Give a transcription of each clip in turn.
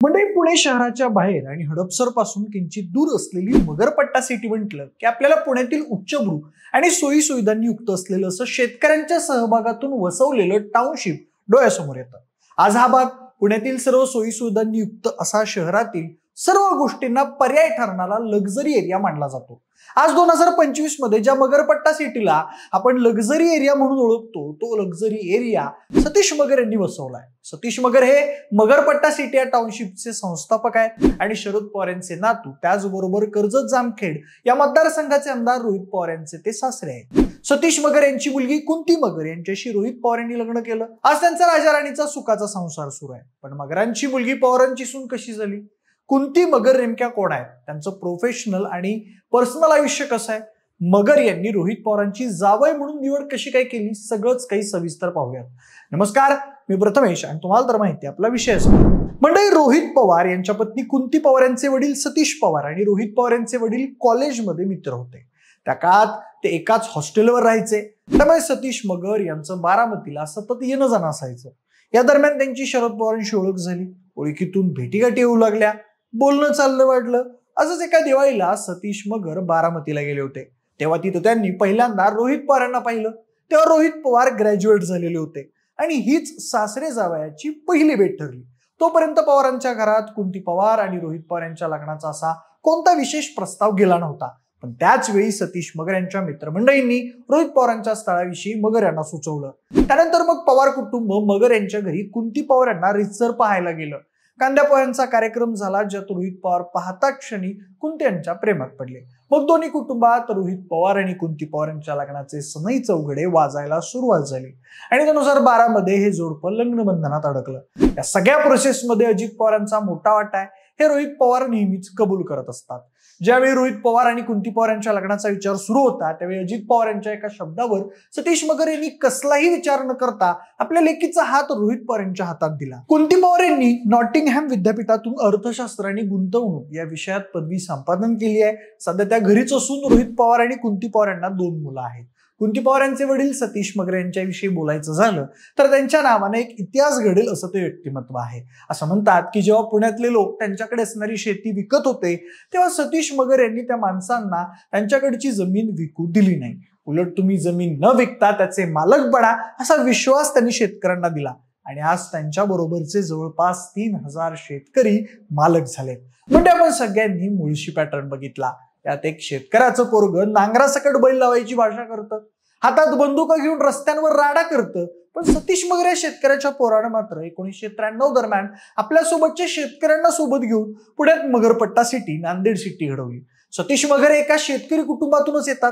म्हणजे पुणे शहराच्या बाहेर आणि हडपसर पासून किंचित दूर असलेली मगरपट्टा सिटी म्हटलं की आपल्याला पुण्यातील उच्चभ्रू आणि सोयी सुविधांनी युक्त असलेलं असं शेतकऱ्यांच्या सहभागातून वसवलेलं टाउनशिप डोळ्यासमोर येतं। आज हा भाग पुण्यातील सर्व सोयी सुविधांनी युक्त असा शहरातील सर्व गोष्टींना पर्याय ठरणारा लक्झरी एरिया मानला जातो। आज 2025 मध्ये ज्या मगरपट्टा सिटीला आपण लक्झरी एरिया म्हणून ओळखतो तो लक्झरी एरिया सतीश मगर यांनी वसवलाय। सतीश मगर हे मगरपट्टा सिटी या टाउनशिपचे संस्थापक आहेत आणि शरद पवार यांचे नातू, त्याचबरोबर कर्जत जामखेड या मतदारसंघाचे आमदार रोहित पवार यांचे ते सासरे आहेत। सतीश मगर यांची मुलगी कुंती मगर यांच्याशी रोहित पवार यांनी लग्न केलं। आज त्यांचा राजा राणीचा सुखाचा संसार सुरू आहे। पण मगरांची मुलगी पवारांची सून कशी झाली? कुंती मगर नेमक्या कोण आहेत? त्यांचं प्रोफेशनल आणि पर्सनल आयुष्य कसं आहे? मगर यांनी रोहित पवारांची जावई म्हणून निवड कशी काय केली? सगळंच काही सविस्तर पाहूयात। नमस्कार, मी प्रथमेश आणि तुम्हाला तर माहिती आपला विषय असतो म्हणजे रोहित पवार यांच्या पत्नी कुंती पवार यांचे वडील सतीश पवार आणि रोहित पवार यांचे वडील कॉलेजमध्ये मित्र होते। त्या काळात ते एकाच हॉस्टेलवर राहायचे, त्यामुळे सतीश मगर यांचं बारामतीला सतत येणं जाणं असायचं। या दरम्यान त्यांची शरद पवारांशी ओळख झाली, ओळखीतून भेटीगाठी येऊ लागल्या, बोलणं चाललं वाढलं। असंच एका दिवाळीला सतीश मगर बारामतीला गेले होते, तेव्हा तिथं त्यांनी पहिल्यांदा रोहित पवारांना पाहिलं। तेव्हा रोहित पवार ग्रॅज्युएट झालेले होते आणि हीच सासरे जावयाची पहिली भेट ठरली। तोपर्यंत पवारांच्या घरात कुंती पवार आणि रोहित पवार यांच्या लग्नाचा असा कोणता विशेष प्रस्ताव गेला नव्हता। पण त्याच वेळी सतीश मगर यांच्या मित्रमंडळींनी रोहित पवारांच्या स्थळाविषयी मगर यांना सुचवलं। त्यानंतर मग पवार कुटुंब मगर यांच्या घरी कुंती पवार यांना रीतसर पाहायला गेलं। कांद्या पोह्यांचा कार्यक्रम झाला, ज्यात रोहित पवार पाहता क्षणी कुंती यांच्या प्रेमात पडले। मग दोन्ही कुटुंबात रोहित पवार आणि कुंती पवार यांच्या लग्नाचे सनई चौघडे वाजायला सुरुवात झाली आणि 2012 मध्ये हे जोडपं लग्नबंधनात अडकलं। या सगळ्या प्रोसेसमध्ये अजित पवारांचा मोठा वाटा आहे, हे रोहित पवार नेहमीच कबूल करत असतात। ज्यावेळी रोहित पवार आणि कुंती पवार यांच्या लग्नाचा विचार सुरू होता, त्यावेळी अजित पवार यांच्या एका शब्दावर सतीश मगर यांनी कसलाही विचार न करता आपल्या लेकीचा हात रोहित पवार यांच्या हातात दिला। कुंती पवार यांनी नॉटिंगहॅम विद्यापीठातून अर्थशास्त्र आणि गुंतवणूक या विषयात पदवी संपादन केली आहे। सध्या त्या घरीच असून रोहित पवार आणि कुंती पवार यांना 2 मुलं आहेत। कुंती पवार यांचे वडील सतीश मगर यांच्याविषयी बोलायचं झालं तर त्यांच्या नावाने एक इतिहास घडेल असं ते व्यक्तिमत्व आहे। असं म्हणतात की जेव्हा पुण्यातले लोक त्यांच्याकडे असणारी शेती विकत होते, तेव्हा सतीश मगर यांनी त्या माणसांना त्यांच्याकडची जमीन विकू दिली नाही, उलट तुम्ही जमीन न विकता त्याचे मालक बना असा विश्वास त्यांनी शेतकऱ्यांना दिला आणि आज त्यांच्या बरोबरचे जवळपास 3000 शेतकरी मालक झालेत। म्हणजे आपण सगळ्यांनी मुळशी पॅटर्न बघितला। त्यात एक शेतकऱ्याचं पोरग नांगरासकट बैल लावायची भाषा करतं, हातात बंदुका घेऊन रस्त्यांवर राडा करतं। पण सतीश मगर या शेतकऱ्याच्या पोरानं मात्र 1993 दरम्यान आपल्या सोबतच्या शेतकऱ्यांना सोबत घेऊन पुण्यात मगरपट्टा सिटी, नांदेड सिटी घडवली। सतीश मगर एका शेतकरी कुटुंबातूनच येतात।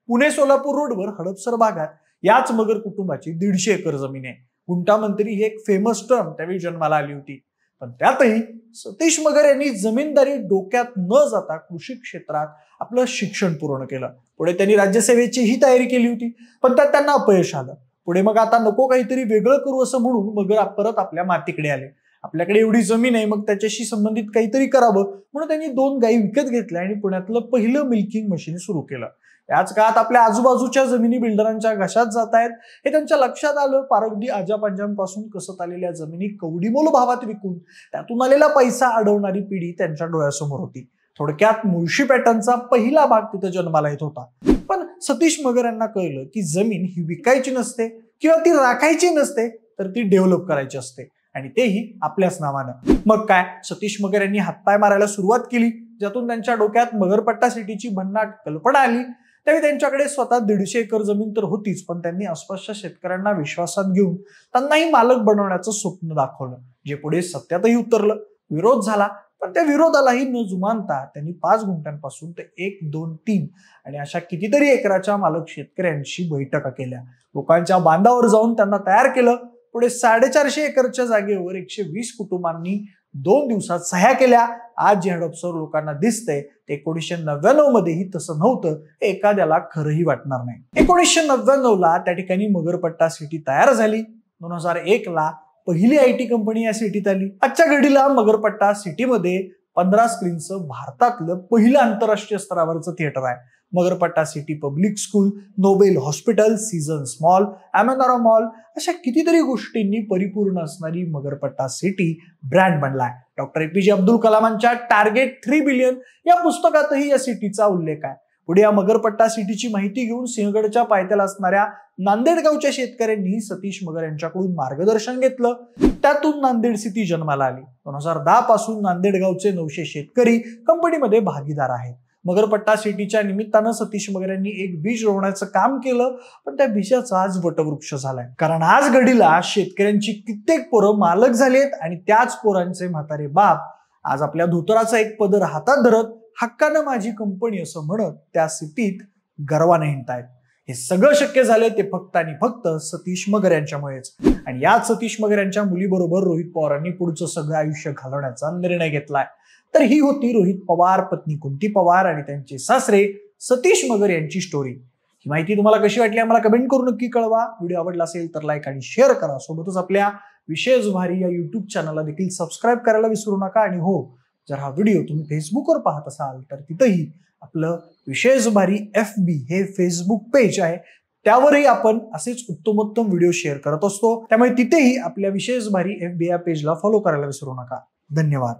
पुणे सोलापूर रोडवर हडपसर भागात याच मगर कुटुंबाची 150 एकर जमीन आहे। गुंटामंत्री ही एक फेमस टर्म त्यावेळी जन्माला आली होती। पण त्यातही सतीश मगर यांनी जमीनदारी डोक्यात न जाता कृषी क्षेत्रात आपलं शिक्षण पूर्ण केलं। पुढे त्यांनी राज्यसेवेची ही तयारी केली होती, पण त्यात त्यांना अपयश आलं। पुढे मग आता नको काहीतरी वेगळं करू असं म्हणून मगर परत आपल्या मातीकडे आले। आपल्याकडे एवढी जमीन आहे, मग त्याच्याशी संबंधित काहीतरी करावं म्हणून त्यांनी 2 गायी विकत घेतल्या आणि पुण्यातलं पहिलं मिल्किंग मशीन सुरू केलं। याच काळात आपल्या आजूबाजूच्या जमिनी बिल्डरांच्या घशात जात आहेत हे त्यांच्या लक्षात आलं। पारगडी आजापंजांपासून कसत आलेल्या जमिनी कवडीमोल भावात विकून त्यातून आलेला पैसा अडवणारी पिढी त्यांच्या डोळ्यासमोर होती। थोडक्यात मुळशी पॅटर्नचा पहिला भाग तिथे जन्माला येत होता। पण सतीश मगर यांना कळलं की जमीन ही विकायची नसते किंवा ती राखायची नसते, तर ती डेव्हलप करायची असते आणि तेही आपल्याच नावानं। मग काय, सतीश मगर यांनी हातपाय मारायला सुरुवात केली, ज्यातून त्यांच्या डोक्यात मगरपट्टा सिटीची भन्नाट कल्पना आली। त्यावेळी त्यांच्याकडे स्वतः 150 एकर जमीन तर होतीच, पण त्यांनी आसपासच्या शेतकऱ्यांना विश्वासात घेऊन त्यांनाही मालक बनवण्याचं स्वप्न दाखवलं, जे पुढे सत्यातही उतरलं। विरोध झाला, पण त्या विरोधालाही न जुमानता त्यांनी 5 गुंठ्यांपासून ते 1, 2, 3 आणि अशा कितीतरी एकराच्या मालक शेतकऱ्यांशी बैठका केल्या। लोकांच्या बांधावर जाऊन त्यांना तयार केलं। पुढे 450 एकरच्या जागेवर 120 कुटुंबांनी 2 दिवसात सह्या केल्या। आज जे हडपसर लोकांना दिसतंय ते 1999 मध्येही तसं नव्हतं, हे एखाद्याला खरंही वाटणार नाही। 1999 ला त्या ठिकाणी मगरपट्टा सिटी तयार झाली। 2001 ला पहिली IT कंपनी या सिटीत आली। आजच्या घडीला मगरपट्टा सिटीमध्ये 15 स्क्रीनचं भारतातलं पहिलं आंतरराष्ट्रीय स्तरावरचं थिएटर आहे। Magarpatta city public school, Nobel hospital, seasons mall, Amanora mall अशा कितीतरी गोष्टींनी परिपूर्ण असणारी मगरपट्टा सिटी ब्रँड बनलाय. डॉक्टर APJ अब्दुल कलामांच्या टार्गेट 3 बिलियन या पुस्तकातही या सिटीचा उल्लेख आहे. पुढे या मगरपट्टा सिटीची माहिती घेऊन सिंहगडच्या पायथ्याला असणाऱ्या नांदेड गावच्या शेतकऱ्यांनी सतीश मगर यांच्याकडून मार्गदर्शन घेतलं. त्यातून नांदेड सिटी जन्माला आली. 2010 पासून नांदेड गावचे 900 शेतकरी कंपनीमध्ये भागीदार आहेत. मगरपट्टा सिटीच्या निमित्तानं सतीश मगर यांनी एक बीज रोवण्याचं काम केलं, पण त्या बीजाचा आज वटवृक्ष झालाय. कारण आज घडीला शेतकऱ्यांची कित्येक पोरं मालक झालेत आणि त्याच पोरांचे म्हातारे बाप आज आपल्या धोतराचा एक पदर हातात धरत हक्कानं माझी कंपनी असं म्हणत त्या सिटीत गर्वाने हिंडतायत. हे सगळं शक्य झालंय ते फक्त आणि फक्त सतीश मगर यांच्यामुळेच. आणि याच सतीश मगर यांच्या मुलीबरोबर रोहित पवारांनी पुढचं सगळं आयुष्य घालवण्याचा निर्णय घेतलाय. तर ही होती रोहित पवार, पत्नी कुंती पवार आणि त्यांचे सासरे सतीश मगर यांची स्टोरी. ही माहिती तुम्हाला कशी वाटली आम्हाला कमेंट करून नक्की कळवा. व्हिडिओ आवडला असेल तर लाईक आणि शेअर करा. सोबतच आपल्या विशेष भारी या युट्यूब चॅनलला देखील सबस्क्राईब करायला विसरू नका. आणि हो, जर हा व्हिडिओ तुम्ही फेसबुकवर पाहत असाल तर तिथंही आपलं विशेष भारी FB हे फेसबुक पेज आहे. त्यावरही आपण असेच उत्तमोत्तम व्हिडिओ शेअर करत असतो. त्यामुळे तिथेही आपल्या विशेष भारी FB या पेजला फॉलो करायला विसरू नका. धन्यवाद.